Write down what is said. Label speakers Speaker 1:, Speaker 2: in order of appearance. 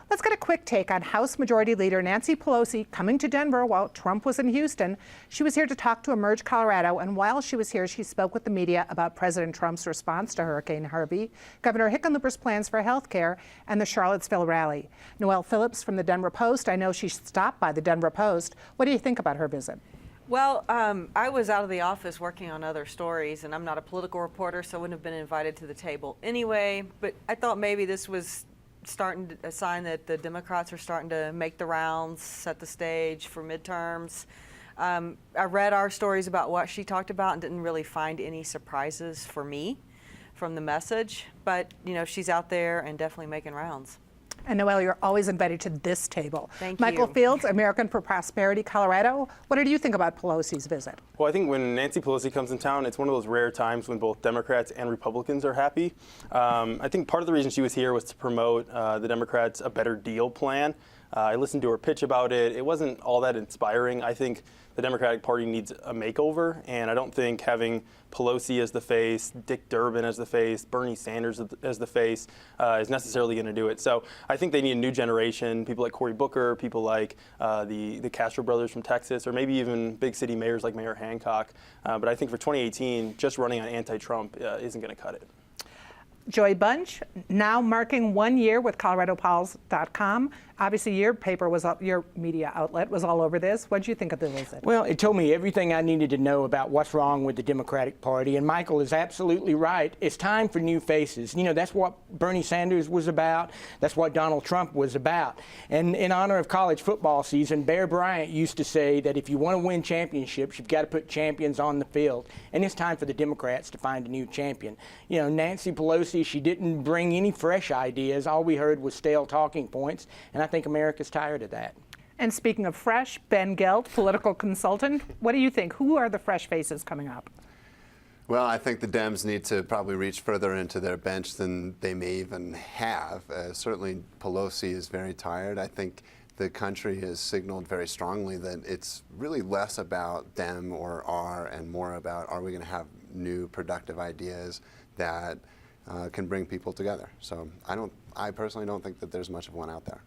Speaker 1: Let's get a quick take on House Majority Leader Nancy Pelosi coming to Denver while Trump was in Houston. She was here to talk to Emerge Colorado, and while she was here, she spoke with the media about President Trump's response to Hurricane Harvey, Governor Hickenlooper's plans for health care, and the Charlottesville rally. Noelle Phillips from the Denver Post. I know she stopped by the Denver Post. What do you think about her visit?
Speaker 2: Well, I was out of the office working on other stories, and I'm not a political reporter, so I wouldn't have been invited to the table anyway. But I thought maybe this was starting a sign that the Democrats are starting to make the rounds, set the stage for midterms. I read our stories about what she talked about and didn't really find any surprises for me from the message. But, you know, she's out there and definitely making rounds.
Speaker 1: And Noelle, you're always invited to this table.
Speaker 2: Thank
Speaker 1: Michael
Speaker 2: you.
Speaker 1: Fields, American for Prosperity, Colorado. What did you think about Pelosi's visit?
Speaker 3: Well, I think when Nancy Pelosi comes in town, it's one of those rare times when both Democrats and Republicans are happy. I think part of the reason she was here was to promote the Democrats a better deal plan. I listened to her pitch about it. It wasn't all that inspiring. I think the Democratic Party needs a makeover, and I don't think having Pelosi as the face, Dick Durbin as the face, Bernie Sanders as the face is necessarily going to do it. So I think they need a new generation, people like Cory Booker, people like the Castro brothers from Texas, or maybe even big city mayors like Mayor Hancock. But I think for 2018, just running on anti-Trump isn't going to cut it.
Speaker 1: Joy Bunch, now marking 1 year with ColoradoPols.com. Obviously, your paper was up, your media outlet was all over this. What did you think of the visit?
Speaker 4: Well, it told me everything I needed to know about what's wrong with the Democratic Party. And Michael is absolutely right. It's time for new faces. You know, that's what Bernie Sanders was about. That's what Donald Trump was about. And in honor of college football season, Bear Bryant used to say that if you want to win championships, you've got to put champions on the field. And it's time for the Democrats to find a new champion. You know, Nancy Pelosi, she didn't bring any fresh ideas. All we heard was stale talking points. And I think America's tired of that.
Speaker 1: And speaking of fresh, Ben Gelt, political consultant, what do you think? Who are the fresh faces coming up?
Speaker 5: Well, I think the Dems need to probably reach further into their bench than they may even have. Certainly Pelosi is very tired. I think the country has signaled very strongly that it's really less about them or R and more about, are we going to have new productive ideas that can bring people together? So I personally don't think that there's much of one out there.